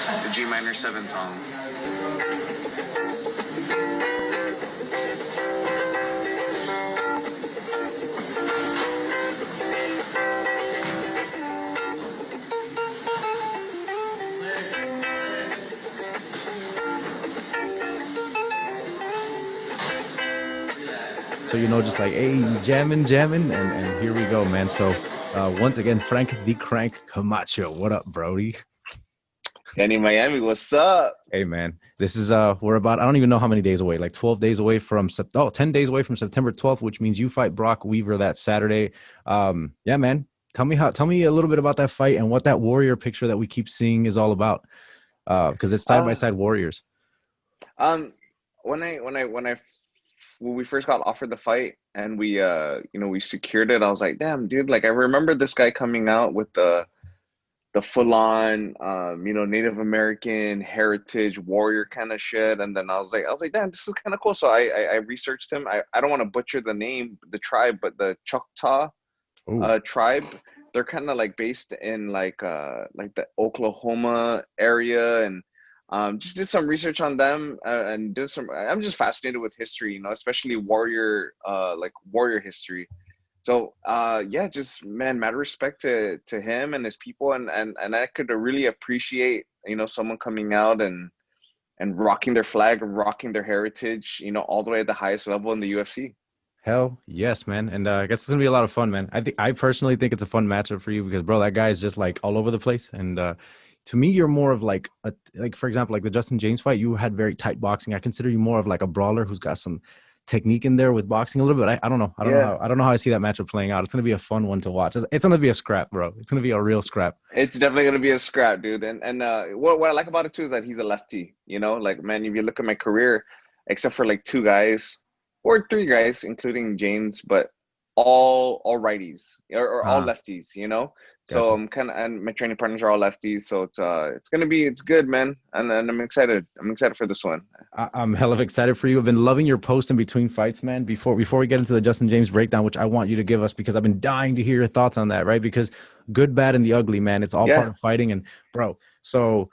the G minor 7 song. So, you know, just like, hey, jamming, and here we go, man. So, once again, Frank the Crank Camacho. What up, Brody? Kenny Miami, what's up? Hey, man. This is, we're about, I don't even know how many days away, like 12 days away from, 10 days away from September 12th, which means you fight Brok Weaver that Saturday. Yeah, man. Tell me a little bit about that fight and what that warrior picture that we keep seeing is all about. Because it's side by side warriors. When we first got offered the fight and we secured it, I was like, damn, dude, like I remember this guy coming out with the full on Native American heritage warrior kind of shit. And then I was like, damn, this is kind of cool. So I researched him. I don't want to butcher the name, the tribe, but the Choctaw tribe. They're kind of like based in like the Oklahoma area, and just did some research on them and did some. I'm just fascinated with history, especially warrior history. So yeah, just man, mad respect to him and his people, and I could really appreciate someone coming out and rocking their flag, rocking their heritage, all the way at the highest level in the UFC. Hell yes, man. And I guess it's gonna be a lot of fun, man. I personally think it's a fun matchup for you because, bro, that guy is just like all over the place. And to me, you're more of like for example, like the Justin Jaynes fight, you had very tight boxing. I consider you more of like a brawler who's got some technique in there with boxing a little bit. I don't know. I don't know how I see that matchup playing out. It's gonna be a fun one to watch. It's gonna be a scrap, bro. It's gonna be a real scrap. It's definitely gonna be a scrap, dude. And what I like about it too is that he's a lefty. Like, man, if you look at my career, except for like 2 guys or 3 guys, including James, but all righties or all lefties. Gotcha. So I'm and my training partners are all lefties. So it's good, man. And I'm excited. I'm excited for this one. I'm hell of excited for you. I've been loving your post in between fights, man. Before we get into the Justin Jaynes breakdown, which I want you to give us because I've been dying to hear your thoughts on that, right? Because good, bad, and the ugly, man. It's all part of fighting. And bro, so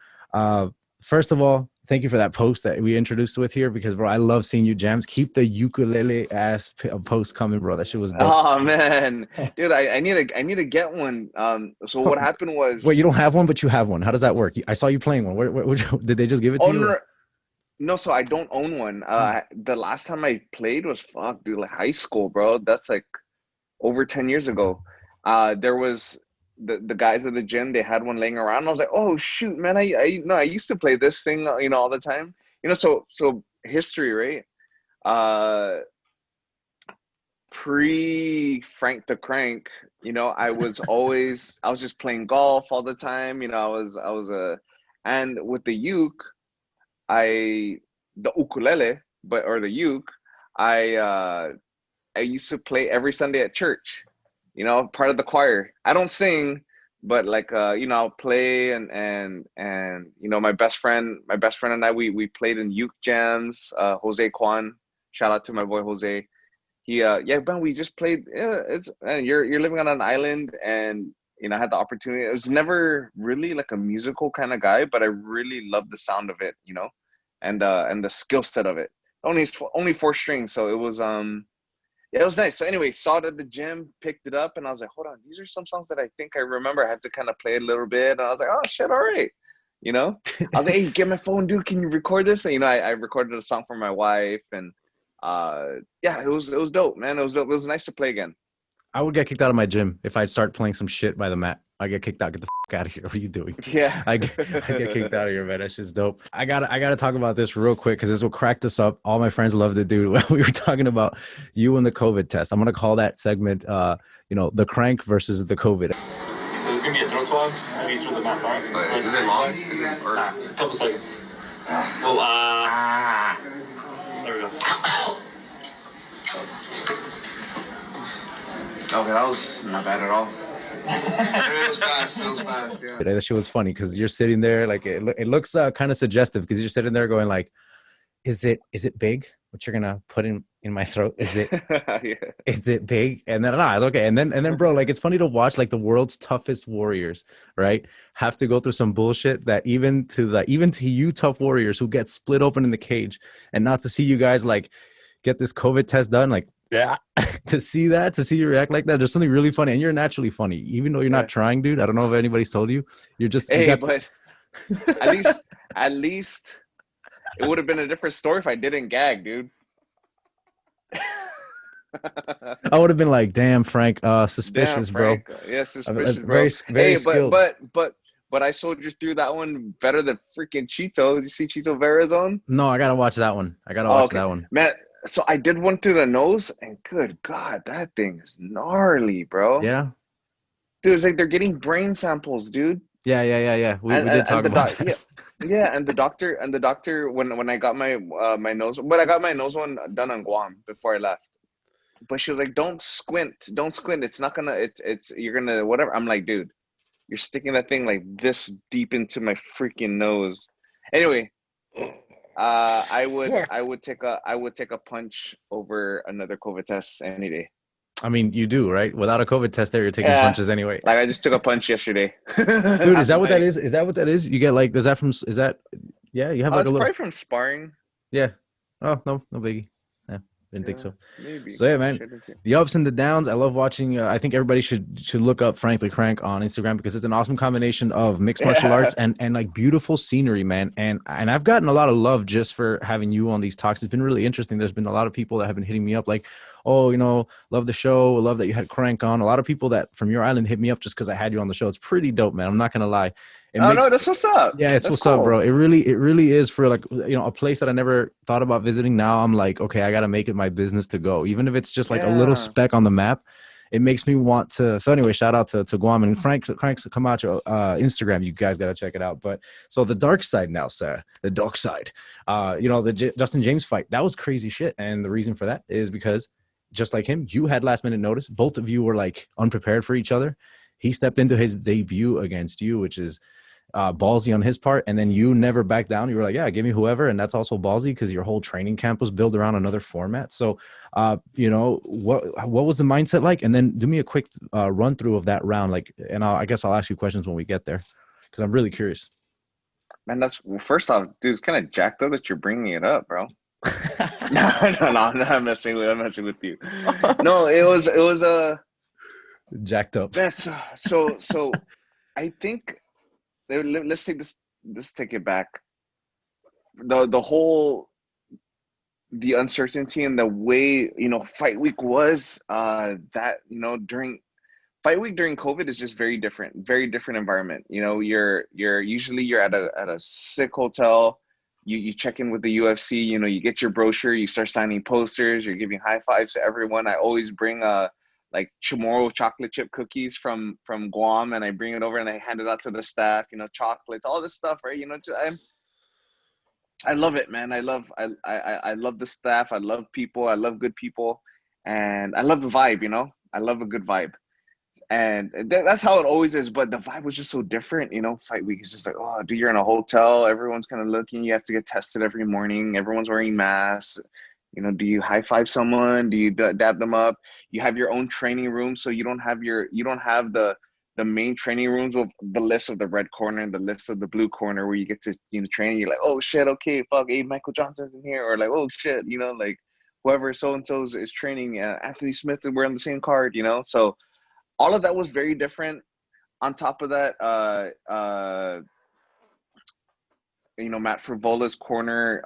first of all, thank you for that post that we introduced with here because, bro, I love seeing you jams. Keep the ukulele ass post coming, bro. That shit was dope. Oh man, dude, I need to get one. So what happened was, wait, you don't have one, but you have one. How does that work? I saw you playing one. Where did they just give it to you? No, so I don't own one. The last time I played was like high school, bro. That's like over 10 years ago. There was the guys at the gym, they had one laying around. I was like, oh shoot, man, I used to play this thing, all the time. So history, right? Pre Frank the Crank, I was just playing golf all the time. And with the uke, the ukulele, or the uke, I used to play every Sunday at church. Part of the choir. I don't sing, but like I'll play and my best friend and I we played in uke jams. Jose Kwan, shout out to my boy Jose. He man, we just played. You're living on an island, and I had the opportunity. I was never really like a musical kind of guy, but I really loved the sound of it, and the skill set of it. Only 4 strings, so it was it was nice. So anyway, saw it at the gym, picked it up, and I was like, hold on, these are some songs that I think I remember. I had to kind of play a little bit, and I was like, oh shit, all right. I was like, hey, get my phone, dude. Can you record this? And I recorded a song for my wife, and yeah, it was dope, man. It was dope. It was nice to play again. I would get kicked out of my gym if I'd start playing some shit by the mat. I get kicked out. Get the out of here. What are you doing? Yeah. I get kicked out of here, man. That shit's dope. I gotta talk about this real quick because this will crack us up. All my friends loved it, dude. We were talking about you and the COVID test. I'm gonna call that segment the crank versus the COVID. So there's gonna be a drug swab. It's gonna be through the mouth, right? Is it long? Is it a couple seconds. Well, there we go. Okay, that was not bad at all. It was fast, yeah. That shit was funny because you're sitting there, like it looks kind of suggestive because you're sitting there going like, is it big? what you're gonna put in my throat? Is it Yeah. is it big? And then okay, and then bro, like it's funny to watch like the world's toughest warriors, right? Have to go through some bullshit that even to you tough warriors who get split open in the cage, and not to see you guys like get this COVID test done, like yeah, to see you react like that, there's something really funny, and you're naturally funny, even though you're Yeah. not trying, dude. I don't know if anybody's told you, you Hey, got but at least it would have been a different story if I didn't gag, dude. I would have been like, damn, Frank, Damn, suspicious, bro. Frank. Yeah, suspicious, Very bro. very Hey, skilled. but I soldiered through that one better than freaking Cheeto. Did you see Cheeto Vera's on? No, I gotta watch that one. Oh, okay, man. So I did one through the nose, and good God, that thing is gnarly, bro. Yeah. Dude, it's like they're getting brain samples, dude. Yeah. We did talk about that. Yeah, and the doctor when I got my my nose, but I got my nose one done on Guam before I left. But she was like, "Don't squint, don't squint. It's not gonna. It's you're gonna whatever." I'm like, dude, you're sticking that thing like this deep into my freaking nose. Anyway, I would take a punch over another COVID test any day. I mean, you do, right? Without a COVID test there, you're taking Yeah. punches anyway. Like I just took a punch yesterday. Dude, is that what that is? Is that what that is? You get like, is that, yeah, you have like it's a little, probably from sparring. yeah. Oh, no biggie. Yeah, didn't think so. Maybe. So yeah, man, the ups and the downs. I love watching. I think everybody should look up Frank the Crank on Instagram because it's an awesome combination of mixed martial arts and like beautiful scenery, man. And I've gotten a lot of love just for having you on these talks. It's been really interesting. There's been a lot of people that have been hitting me up like, oh, love the show. Love that you had Crank on. A lot of people that from your island hit me up just because I had you on the show. It's pretty dope, man. I'm not gonna lie. No, that's what's up. Yeah, it's what's up, bro. It really is for like, a place that I never thought about visiting. Now I'm like, okay, I got to make it my business to go. Even if it's just like a little speck on the map, it makes me want to. So anyway, shout out to Guam and Frank's Camacho Instagram. You guys got to check it out. But so the dark side now, sir, the dark side, the Justin Jaynes fight, that was crazy shit. And the reason for that is because just like him, you had last minute notice. Both of you were like unprepared for each other. He stepped into his debut against you, which is ballsy on his part, and then you never backed down. You were like, yeah, give me whoever, and that's also ballsy because your whole training camp was built around another format. So what was the mindset like? And then do me a quick run through of that round, like, and I guess I'll ask you questions when we get there because I'm really curious. Man, first off, dude, it's kind of jacked up that you're bringing it up, bro. No, I'm not messing with you. No, it was jacked up. That's so I think let's take it back. The uncertainty and the way fight week was that during fight week during COVID is just very different environment. You're usually at a sick hotel. You check in with the UFC, you get your brochure, you start signing posters, you're giving high fives to everyone. I always bring like Chamorro chocolate chip cookies from Guam, and I bring it over and I hand it out to the staff, chocolates, all this stuff, right? I love it, man. I love the staff. I love people. I love good people, and I love the vibe, I love a good vibe. And that's how it always is. But the vibe was just so different, fight week is just like, oh, dude, you're in a hotel. Everyone's kind of looking. You have to get tested every morning. Everyone's wearing masks. Do you high five someone? Do you dab them up? You have your own training room. So you don't have the main training rooms with the list of the red corner and the list of the blue corner where you get to, train. You're like, oh shit. Okay. Fuck. Hey, Michael Johnson's in here. Or like, oh shit, like whoever so-and-so is training, Anthony Smith, and we're on the same card, So all of that was very different. On top of that, Matt Frivola's corner,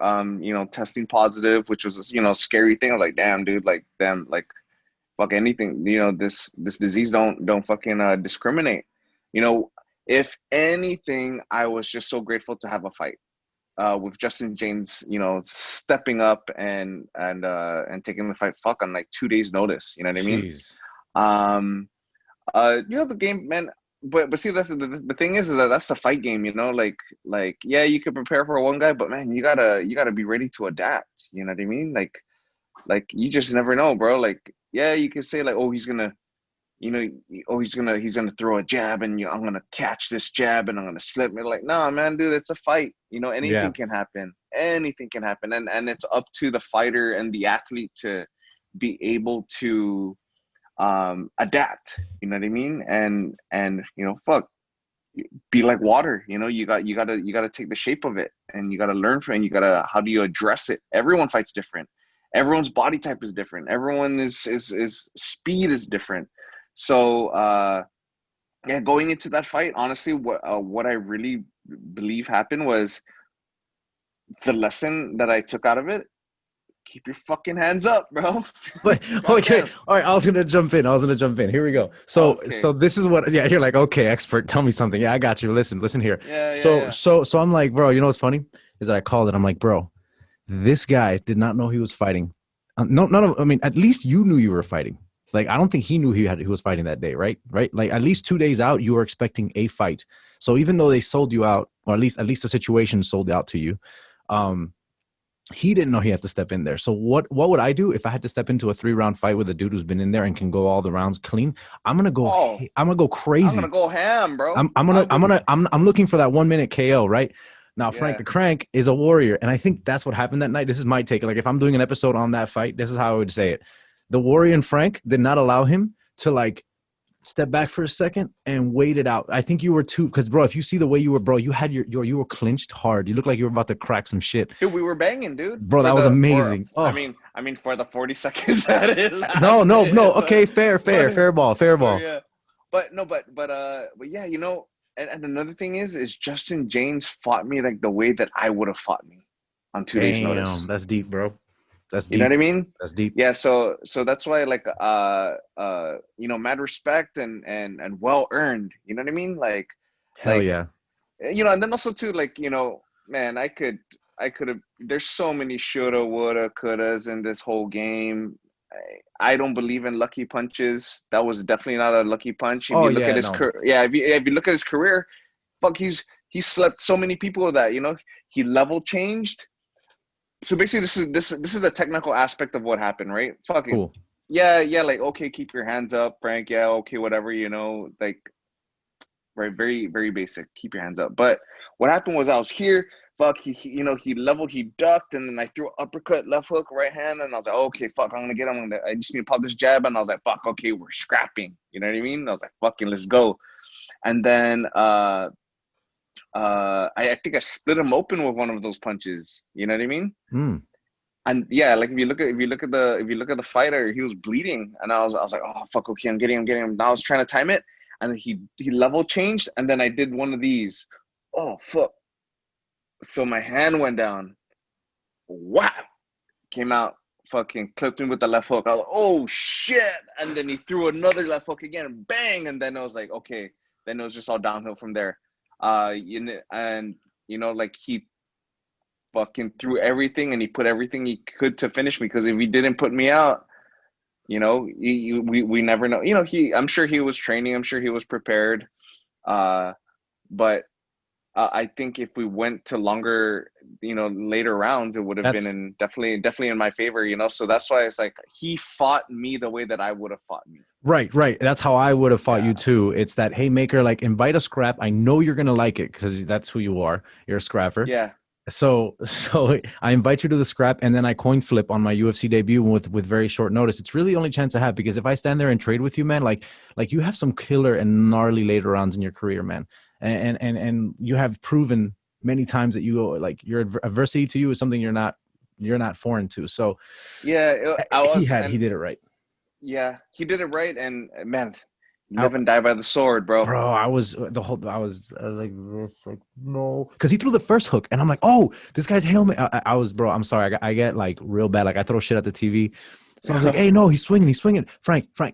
testing positive, which was a scary thing. I was like, damn, dude, like, damn, like, fuck anything. This disease don't fucking discriminate. If anything, I was just so grateful to have a fight with Justin Jaynes, stepping up and taking the fight. Fuck, on like 2 days' notice. You know what I mean? The game, man. But see, that's the thing is that that's the fight game, like yeah, you could prepare for one guy, but man, you gotta be ready to adapt. You know what I mean? Like you just never know, bro. Like, yeah, you could say like, oh, he's gonna he's gonna throw a jab and I'm gonna catch this jab and I'm gonna slip. Me like, nah, man, dude, it's a fight. Anything can happen. Anything can happen, and it's up to the fighter and the athlete to be able to adapt. You know what I mean? And fuck, be like water. You gotta take the shape of it, and you gotta learn from it. And how do you address it? Everyone fights different. Everyone's body type is different. Everyone is speed is different. So going into that fight, honestly, what I really believe happened was the lesson that I took out of it: keep your fucking hands up, bro. But okay, all right. I was gonna jump in. Here we go. So this is what. Yeah, you're like, okay, expert. Tell me something. Yeah, I got you. Listen here. Yeah. So I'm like, bro. You know what's funny is that I called it. I'm like, bro, this guy did not know he was fighting. No. I mean, at least you knew you were fighting. Like, I don't think he knew he was fighting that day, right? Like, at least 2 days out, you were expecting a fight. So even though they sold you out, or at least the situation sold out to you, he didn't know he had to step in there. So what would I do if I had to step into a 3-round fight with a dude who's been in there and can go all the rounds clean? I'm gonna go crazy. I'm gonna go ham, bro. I'm looking for that 1 minute KO, right? Now, Frank the Crank is a warrior, and I think that's what happened that night. This is my take. Like, if I'm doing an episode on that fight, this is how I would say it. The warrior and Frank did not allow him to, like, step back for a second and wait it out. I think you were too, because, bro, if you see the way you were, bro, you had you were clinched hard. You looked like you were about to crack some shit. Dude, we were banging, dude. Bro, that was amazing. I mean, for the 40 seconds that is. No. Okay, fair ball. Yeah. But yeah, and another thing is Justin Jaynes fought me like the way that I would have fought me on 2 days' notice. That's deep, bro. That's deep. You know what I mean? That's deep. Yeah. So that's why, like, mad respect and well earned. You know what I mean? Like, hell yeah. And then also too, like, man, I could have. There's so many shoulda, woulda, couldas in this whole game. I don't believe in lucky punches. That was definitely not a lucky punch. If you look at his if you look at his career, fuck, he slept so many people with that. He level changed. So basically, this is the technical aspect of what happened, right? Fucking cool. Yeah. Like, okay, keep your hands up, Frank. Yeah, okay, whatever. Like, right, very, very basic. Keep your hands up. But what happened was I was here. Fuck, he leveled, he ducked, and then I threw an uppercut, left hook, right hand, and I was like, okay, fuck, I'm gonna get him. I just need to pop this jab, and I was like, fuck, okay, we're scrapping. You know what I mean? I was like, fucking, let's go. And then I think I split him open with one of those punches. You know what I mean? Mm. And yeah, like if you look at the fighter, he was bleeding, and I was like, oh fuck, okay, I'm getting him. And I was trying to time it, and then he level changed, and then I did one of these. Oh fuck. So my hand went down. Wow. Came out, fucking clipped me with the left hook. I was like, oh shit. And then he threw another left hook again. Bang. And then I was like, okay. Then it was just all downhill from there. Like, he fucking threw everything, and he put everything he could to finish me. Because if he didn't put me out, we never know. I'm sure he was training. I'm sure he was prepared. But I think if we went to longer, later rounds, it would have been definitely in my favor, So that's why it's like he fought me the way that I would have fought me. Right. That's how I would have fought you too. It's that haymaker, like, invite a scrap. I know you're gonna like it because that's who you are. You're a scrapper. Yeah. So I invite you to the scrap, and then I coin flip on my UFC debut with very short notice. It's really the only chance I have, because if I stand there and trade with you, man, like you have some killer and gnarly later rounds in your career, man. And you have proven many times that your adversity to you is something you're not foreign to. So yeah, he did it right. Yeah, he did it right, and man, live and die by the sword, bro. Bro, I was like this, like, no, because he threw the first hook, and I'm like, oh, this guy's Hail Mary. I was, bro, I'm sorry, I get like real bad, like I throw shit at the TV. So I was like, hey, no, he's swinging. Frank, for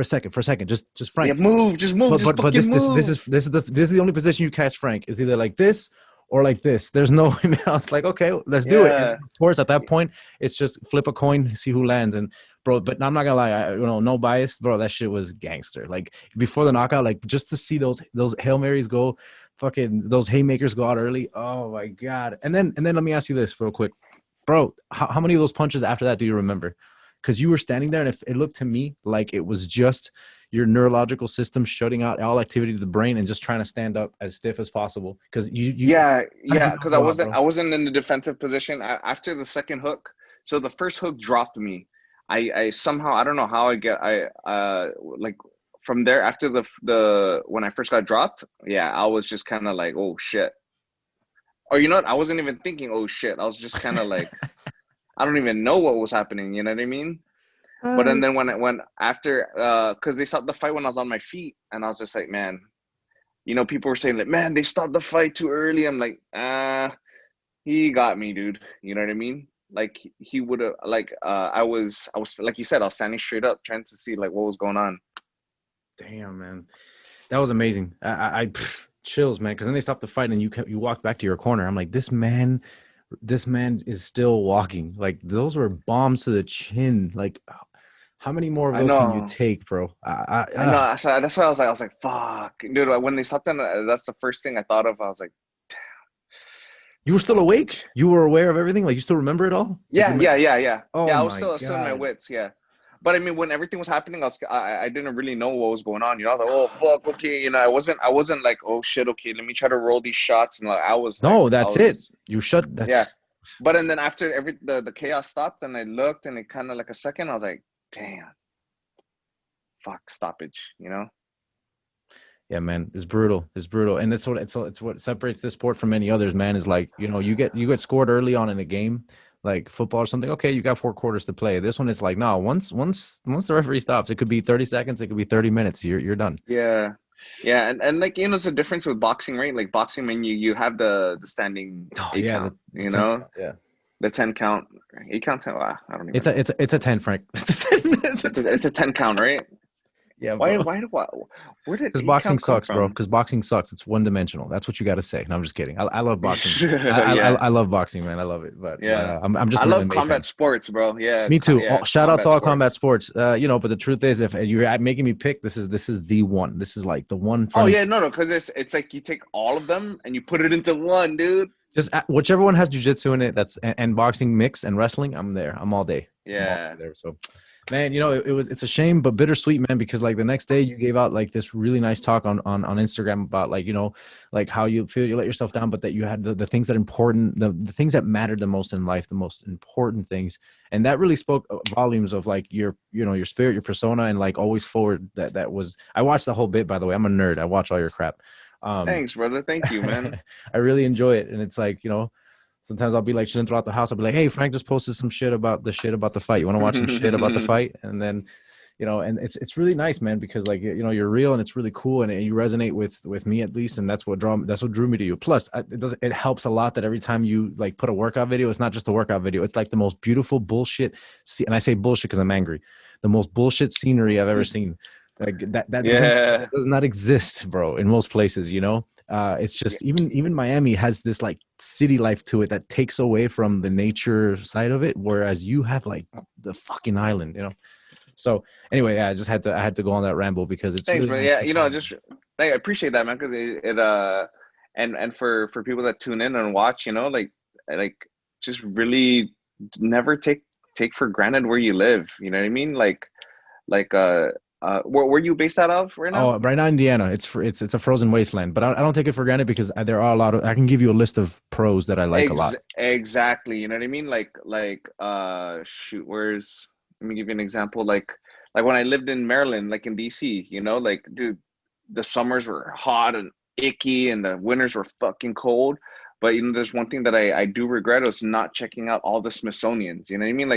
a second, just Frank. Yeah, move, just move. But this is the only position you catch Frank, is either like this or like this. There's no. I was like, okay, let's do it. And of course, at that point, it's just flip a coin, see who lands. And bro, but I'm not gonna lie, no bias, bro. That shit was gangster. Like before the knockout, like just to see those Hail Marys go, fucking those haymakers go out early. Oh my god. And then let me ask you this real quick, bro. How many of those punches after that do you remember? because you were standing there, and if it looked to me like it was just your neurological system shutting out all activity to the brain and just trying to stand up as stiff as possible. Because because I wasn't bro. in the defensive position after the second hook. So the first hook dropped me. I somehow, I don't know how like from there after the when I first got dropped, I was just kind of like, oh shit. Or you know what? I wasn't even thinking, oh shit. I was just kind of like, I don't even know what was happening. You know what I mean? But then when after, because they stopped the fight when I was on my feet, and I was just like, man, you know, people were saying like, man, they stopped the fight too early. I'm like, he got me, dude. You know what I mean? Like he would have, like, I was like you said, I was standing straight up trying to see like what was going on. Damn, man, that was amazing. I chills, man. Because then they stopped the fight, and you walked back to your corner. I'm like, this man is still walking. Like those were bombs to the chin. Like, how many more of those can you take, bro? I know. So that's why I was like, fuck, dude. When they stopped, that's the first thing I thought of. I was like, damn. You were still awake? You were aware of everything? Like you still remember it all? Yeah. Oh, I was still in my wits. Yeah. But I mean, when everything was happening, I didn't really know what was going on. You know, I was like, oh fuck, okay. You know, I wasn't like, oh shit, okay, let me try to roll these shots. And like, I was like, no, that's it. You shut. That's... Yeah. But and then after the chaos stopped, and I looked, and it kind of like a second, I was like, damn, fuck, stoppage. You know. Yeah, man, it's brutal. It's brutal, and it's what separates this sport from many others, man. Is like, you know, you get scored early on in a game, like football or something. Okay, you got 4 quarters to play. This one is like, no, once the referee stops, it could be 30 seconds, it could be 30 minutes. You're done. Yeah, and like, you know, it's a difference with boxing, right? Like boxing, when you have the standing count, you know, the 10 count, 8 count, 10. I don't even. It's a 10, Frank. It's a 10 count, right? Yeah. Bro. Where did? Because boxing sucks, bro. Because boxing sucks. It's one dimensional. That's what you got to say. No, I'm just kidding. I love boxing. I love boxing, man. I love it. But I'm just. I love combat sports, bro. Yeah. Me too. Shout out to all combat sports. You know, but the truth is, if you're making me pick, this is the one. This is like the one. Oh yeah, no, because it's like you take all of them and you put it into one, dude. Just whichever one has jiu-jitsu in it. That's and boxing mixed and wrestling. I'm there. I'm all day. Yeah. I'm all there, so. Man, you know, it's a shame, but bittersweet, man, because like the next day you gave out like this really nice talk on Instagram about like, you know, like how you feel you let yourself down, but that you had the things that important, the things that mattered the most in life, the most important things. And that really spoke volumes of like your, you know, your spirit, your persona, and like always forward. That was, I watched the whole bit, by the way. I'm a nerd. I watch all your crap. Thanks, brother. Thank you, man. I really enjoy it. And it's like, you know, sometimes I'll be like chilling throughout the house. I'll be like, hey, Frank just posted some shit about the fight. You want to watch some shit about the fight? And then, you know, and it's really nice, man, because like, you know, you're real and it's really cool, and you resonate with me at least, and that's what drew me to you. Plus, it helps a lot that every time you like put a workout video, it's not just a workout video. It's like the most beautiful bullshit. And I say bullshit because I'm angry. The most bullshit scenery I've ever seen. Like that does not exist, bro, in most places, you know. It's just even Miami has this like city life to it that takes away from the nature side of it, whereas you have like the fucking island, you know. So anyway, I just had to go on that ramble because it's thanks, really nice. Nice, you know, just I appreciate that, man, because it and for people that tune in and watch, you know, like just really never take for granted where you live. You know what I mean? Like where are you based out of right now? Oh, right now, Indiana. It's a frozen wasteland, but I don't take it for granted because there are a lot of. I can give you a list of pros that I like a lot. Exactly, you know what I mean? Like shoot, let me give you an example. Like when I lived in Maryland, like in DC, you know, like dude, the summers were hot and icky, and the winters were fucking cold. But you know, there's one thing that I do regret was not checking out all the Smithsonian's. You know what I mean?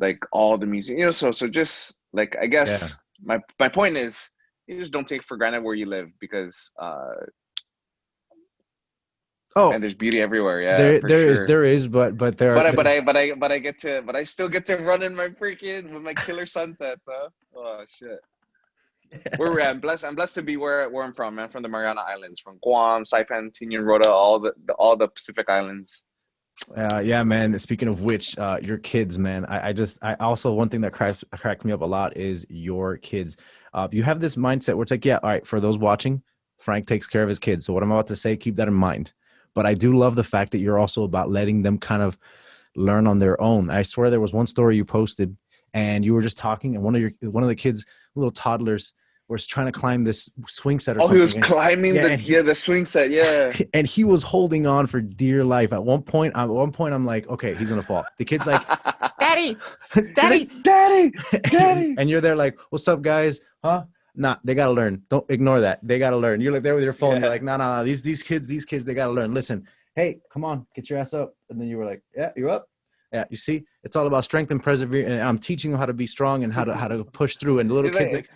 Like all the museums. You know, so just. Like, I guess my point is, you just don't take for granted where you live because and there's beauty everywhere. Yeah, there is, but I still get to run in my freaking with my killer sunsets. Huh? Oh shit. I'm blessed to be where I'm from, man. From the Mariana Islands, from Guam, Saipan, Tinian Rota, all the Pacific Islands. Yeah, man. Speaking of which, your kids, man. I also, one thing that cracked me up a lot is your kids. You have this mindset where it's like, yeah, all right, for those watching, Frank takes care of his kids. So what I'm about to say, keep that in mind. But I do love the fact that you're also about letting them kind of learn on their own. I swear there was one story you posted, and you were just talking, and one of the kids, little toddlers, was trying to climb this swing set or Oh, something. he was climbing the swing set. Yeah. And he was holding on for dear life. At one point, I'm like, okay, he's gonna fall. The kid's like, Daddy, Daddy, like, Daddy, Daddy. and you're there like, what's up, guys? Huh? Nah, they gotta learn. Don't ignore that. They gotta learn. You're like there with your phone. Yeah. You're like, no. These kids, they gotta learn. Listen, hey, come on, get your ass up. And then you were like, yeah, you're up. Yeah, you see, it's all about strength and perseverance. And I'm teaching them how to be strong and how to push through. And the little kids like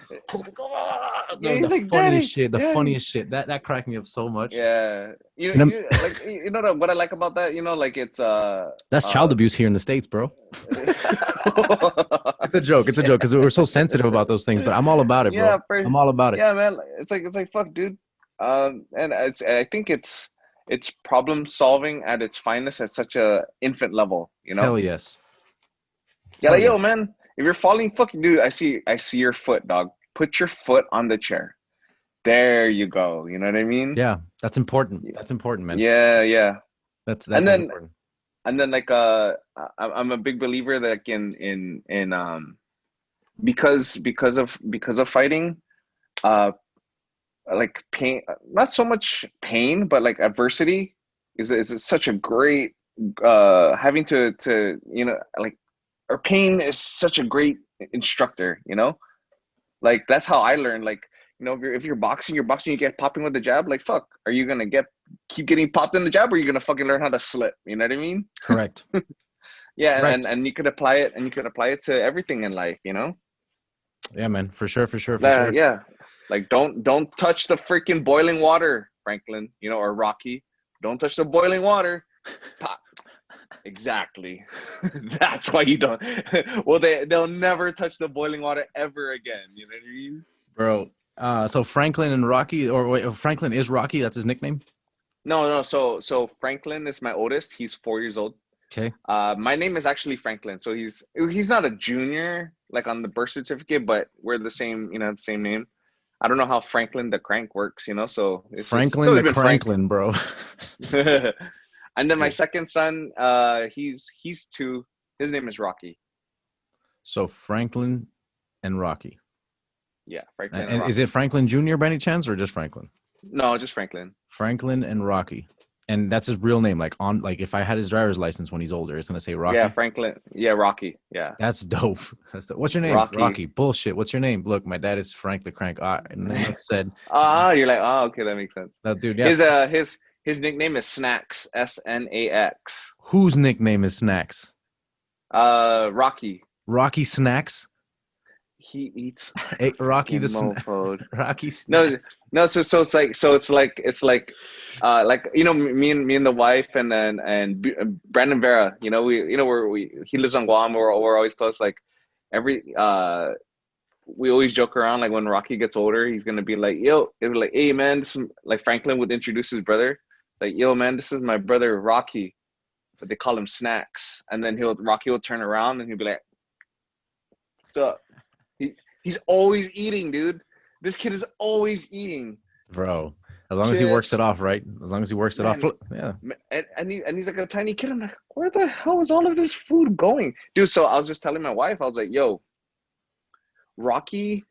the like, funniest shit. Daddy. Funniest shit. That cracked me up so much. Yeah, you know what I like about that. You know, like it's that's child abuse here in the States, bro. It's a joke because we're so sensitive about those things. But I'm all about it, bro. Yeah, I'm all about it. Yeah, man. It's like fuck, dude. And I think it's problem solving at its finest at such a infant level. You know. Hell yes. Yeah, like, yo, man. If you're falling, fucking dude, I see your foot, dog. Put your foot on the chair. There you go. You know what I mean? Yeah, that's important. That's important, man. Yeah. That's and then important. And then like I'm a big believer that like in because of fighting, like pain, not so much pain, but like adversity is such a great having to you know, like, or pain is such a great instructor, you know. Like that's how I learned. Like, you know, if you're boxing, you get popping with the jab. Like, fuck, are you gonna keep getting popped in the jab, or are you gonna fucking learn how to slip? You know what I mean? Correct. Yeah, Correct. and you could apply it, to everything in life. You know? Yeah, man, for sure. Yeah, like don't touch the freaking boiling water, Franklin. You know, or Rocky. Don't touch the boiling water. Pop. Exactly. That's why you don't. Well, they'll never touch the boiling water ever again. You know what I mean, bro? So Franklin and Rocky, or wait, Franklin is Rocky. That's his nickname. No. So Franklin is my oldest. He's 4 years old. Okay. My name is actually Franklin. So he's not a junior like on the birth certificate, but we're the same. You know, the same name. I don't know how Franklin the Crank works. You know, so it's Franklin the Franklin, bro. And then my second son, he's 2. His name is Rocky. So Franklin and Rocky. Yeah, Franklin. And is it Franklin Jr. by any chance, or just Franklin? No, just Franklin. Franklin and Rocky, and that's his real name. Like if I had his driver's license when he's older, it's gonna say Rocky. Yeah, Franklin. Yeah, Rocky. Yeah. That's dope. What's your name? Rocky. Bullshit. What's your name? Look, my dad is Frank the Crank. And then it said. You're like, okay, that makes sense. No, dude. Yeah. His nickname is Snacks. Snax. Whose nickname is Snacks? Rocky. Rocky Snacks. He eats Rocky the mofo. Rocky Snacks. No. So it's like you know, me and the wife and Brandon Vera. You know, he lives on Guam. We're always close. Like we always joke around. Like when Rocky gets older, he's gonna be like, yo, it'll be like, hey man, this is, like Franklin would introduce his brother. Like, yo, man, this is my brother Rocky, but they call him Snacks. And then Rocky will turn around and he'll be like, "What's up?" He's always eating, dude. This kid is always eating, bro. As long as he works it off, right? As long as he works it off, yeah. And he's like a tiny kid. I'm like, where the hell is all of this food going, dude? So I was just telling my wife, I was like, yo, Rocky's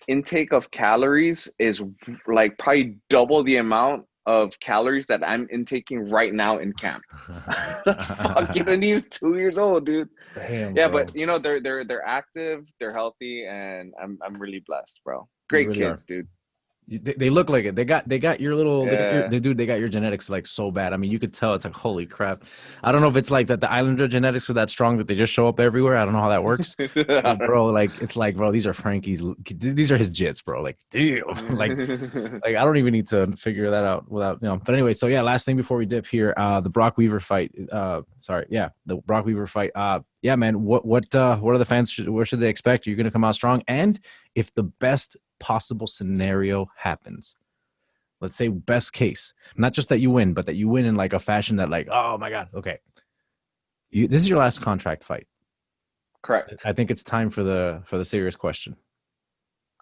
intake of calories is like probably double the amount of calories that I'm intaking right now in camp. That's fucking, and he's 2 years old, dude. Damn, yeah, bro. but you know, they're active, they're healthy, and I'm really blessed, bro. Great really kids, dude. They look like it. They got your little they got your genetics like so bad. I mean, you could tell. It's like, holy crap. I don't know if it's like that the Islander genetics are that strong that they just show up everywhere. I don't know how that works. But bro, like it's like, bro, these are Frankie's. These are his jits, bro. Like, damn. like I don't even need to figure that out without, you know. But anyway, so yeah, last thing before we dip here, the Brok Weaver fight. The Brok Weaver fight. Yeah, man. What are the fans? What should they expect? You're gonna come out strong, and if the best possible scenario happens, let's say best case, not just that you win, but that you win in like a fashion that like, oh my god, okay, this is your last contract fight. Correct. I think it's time for the serious question.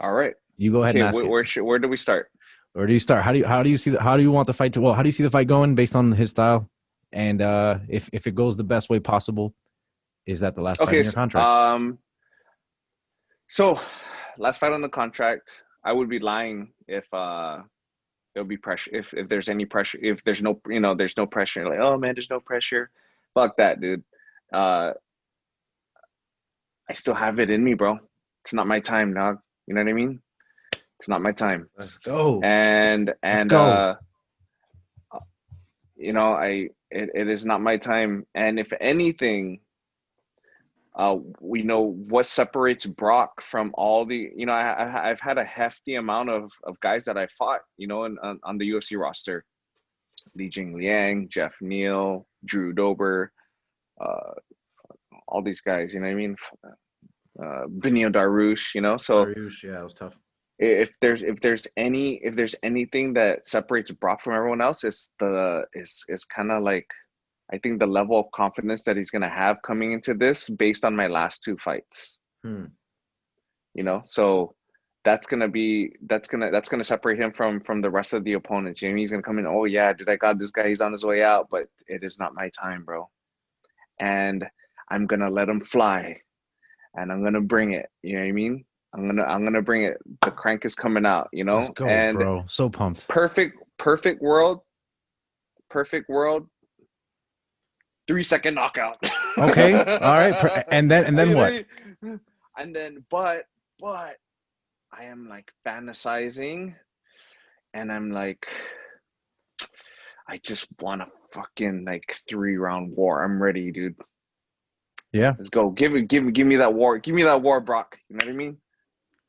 All right, you go ahead and ask where do we start? Where do you start? How do you see how do you want the fight to, well, how do you see the fight going based on his style And if it goes the best way possible, is that the last fight in your contract? So last fight on the contract, I would be lying if there'll be pressure, if there's any pressure, if there's no, there's no pressure, like, oh man, there's no pressure. Fuck that, dude. I still have it in me, bro. It's not my time, dog. You know what I mean? It's not my time. Let's go. And Let's go. it is not my time. And if anything, we know what separates Brok from all the, I've had a hefty amount of guys that I fought, on the UFC roster. Li Jingliang, Jeff Neal, Drew Dober, all these guys, you know what I mean? Benio Darush, so Darush, yeah, it was tough. If there's anything that separates Brock from everyone else, it's kind of like, I think the level of confidence that he's gonna have coming into this based on my last 2 fights. So that's gonna separate him from the rest of the opponents. He's gonna come in, oh yeah, dude, I got this guy, he's on his way out, but it is not my time, bro. And I'm gonna let him fly, and I'm gonna bring it. You know what I mean? I'm gonna bring it. The crank is coming out, Let's go, and bro. So pumped. Perfect world. 3-second knockout. Okay. All right. And then what? And then, but I am like fantasizing, and I'm like, I just want a fucking like 3-round war. I'm ready, dude. Yeah. Let's go. Give me that war. Give me that war, Brock. You know what I mean?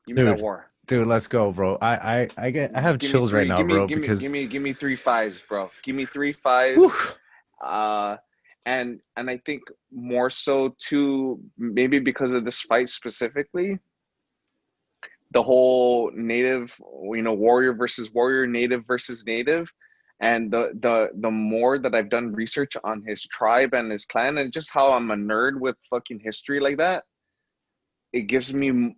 Give me that war. Dude, let's go, bro. I have chills right now, bro. Give me 3 5s, bro. Give me 3 5s. And I think more so too, maybe because of this fight specifically, the whole native, warrior versus warrior, native versus native, and the more that I've done research on his tribe and his clan, and just how I'm a nerd with fucking history like that, it gives me,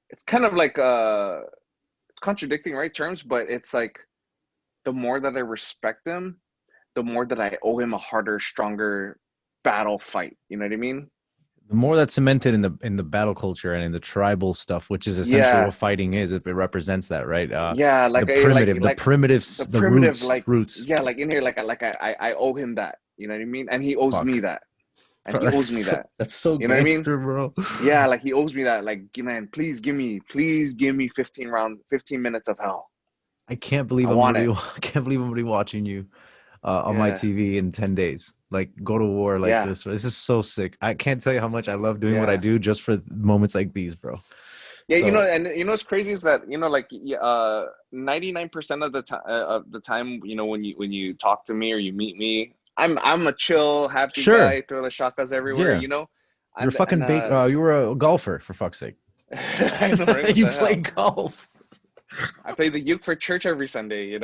it's kind of like it's contradicting, right, terms, but it's like the more that I respect him, the more that I owe him a harder, stronger battle fight. You know what I mean? The more that's cemented in the battle culture and in the tribal stuff, which is essentially what fighting is, it represents that, right? Like the primitive, the roots. Yeah, like in here, like I owe him that. You know what I mean? And he owes me that. And he owes me that. That's so you know what I mean, bro. Yeah, like he owes me that. Like, man, please give me 15 minutes of hell. I can't believe I'm gonna be watching you on my TV in 10 days. Like, go to war like this. This is so sick. I can't tell you how much I love doing what I do just for moments like these, bro. Yeah, and what's crazy is that 99% of the time, when you talk to me or you meet me, I'm a chill, happy guy, throw the shakas everywhere, You're fucking you were a golfer, for fuck's sake. I know, right? You play golf. I play the uke for church every Sunday,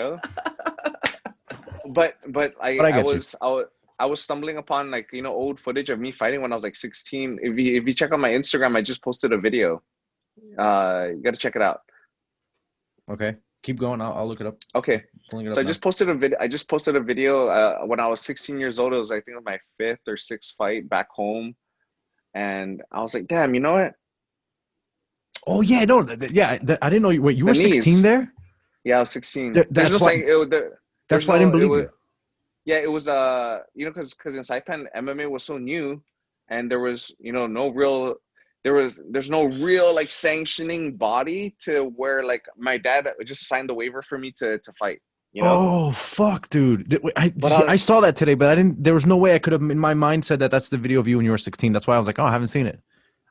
But I was stumbling upon old footage of me fighting when I was like 16. If you check out my Instagram, I just posted a video. You got to check it out. Okay, keep going. I'll look it up. Okay, I just posted a video. I just posted a video when I was 16 years old. It was, I think, my 5th or 6th fight back home, and I was like, damn, you know what? Oh yeah, no, I didn't know you. Wait, you were 16 there? Yeah, I was 16. That's why. That's why I didn't believe you. Yeah, it was because in Saipan MMA was so new, and there was there's no real like sanctioning body to where like my dad just signed the waiver for me to fight. Oh fuck, dude! I saw that today, but I didn't. There was no way I could have in my mind said that that's the video of you when you were 16. That's why I was like, oh, I haven't seen it.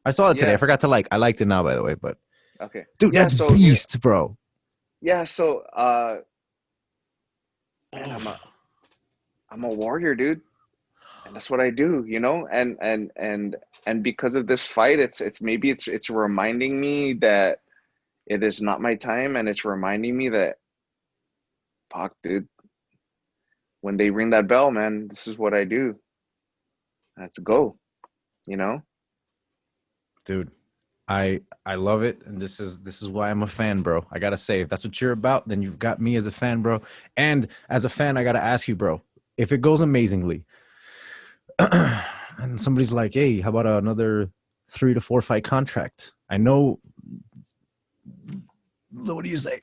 I saw it today. I forgot to like. I liked it now, by the way. But okay, dude, that's beast, bro. Yeah, so man, I'm a warrior, dude, and that's what I do, and because of this fight, it's reminding me that it is not my time, and it's reminding me that, fuck, dude, when they ring that bell, man, this is what I do. Let's go, Dude, I love it, and this is why I'm a fan, bro. I gotta say, if that's what you're about, then you've got me as a fan, bro. And as a fan, I gotta ask you, bro, if it goes amazingly, and somebody's like, hey, how about another 3 to 4 fight contract? I know. What do you say?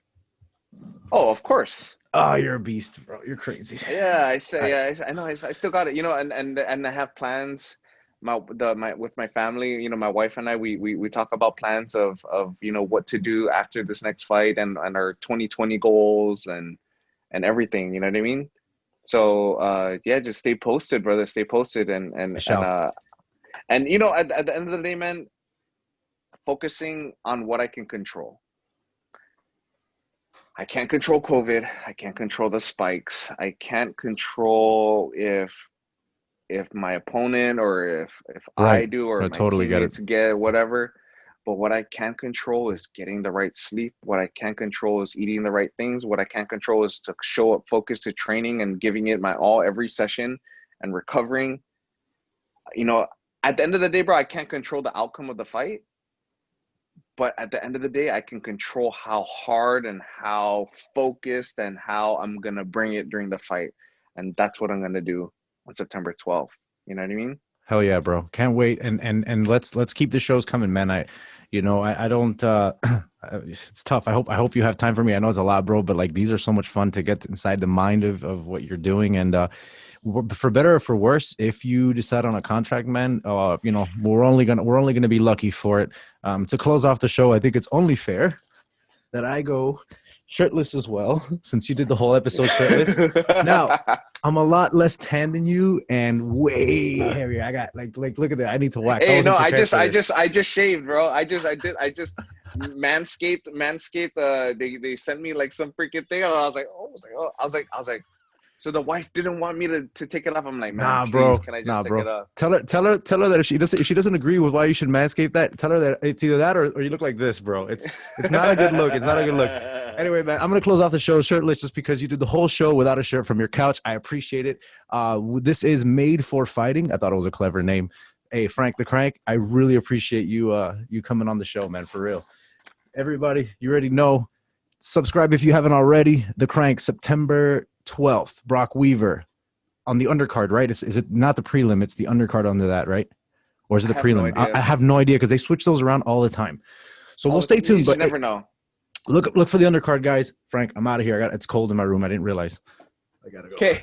Oh, of course. Oh, you're a beast, bro. You're crazy. Yeah, I say, yeah, I know. I still got it, you know, and I have plans. With my family, you know, my wife and I, we talk about plans of you know what to do after this next fight and our 2020 goals and everything. You know what I mean? So yeah, just stay posted, brother. Stay posted and you know, at the end of the day, man, focusing on what I can control. I can't control COVID. I can't control the spikes. I can't control if my opponent or if I Right. do or I my totally get it. teammates get whatever. But what I can control is getting the right sleep. What I can control is eating the right things. What I can control is to show up focused to training and giving it my all every session and recovering. You know, at the end of the day, bro, I can't control the outcome of the fight. But at the end of the day, I can control how hard and how focused and how I'm going to bring it during the fight. And that's what I'm going to do on September 12th. You know what I mean? Hell yeah, bro. Can't wait. And let's keep the shows coming, man. I don't it's tough. I hope you have time for me. I know it's a lot, bro, but like these are so much fun to get inside the mind of what you're doing. And for better or for worse, if you decide on a contract, man, you know, we're only gonna be lucky for it. To close off the show, I think it's only fair that I go shirtless as well, since you did the whole episode shirtless. Now, I'm a lot less tan than you and way heavier. I got like look at that. I need to wax. Hey, no, I I just shaved, bro. I just Manscaped. They sent me like some freaking thing. And I was like, so the wife didn't want me to take it off. I'm like, man, nah, please, bro. can I just take it off? Tell her that if she doesn't agree with why you should manscape that, tell her that it's either that or you look like this, bro. It's not a good look. It's not a good look. Anyway, man, I'm gonna close off the show shirtless just because you did the whole show without a shirt from your couch. I appreciate it. This is Made for Fighting. I thought it was a clever name. Hey, Frank the Crank, I really appreciate you you coming on the show, man, for real. Everybody, you already know. Subscribe if you haven't already. The Crank, September 12th. Brok Weaver on the undercard, right? Is it not the prelim? It's the undercard under that, right? Or is it the prelim? No I have no idea because they switch those around all the time. So we'll stay tuned. But you never know. Look for the undercard, guys. Frank, I'm out of here. It's cold in my room. I didn't realize. I gotta go. Okay.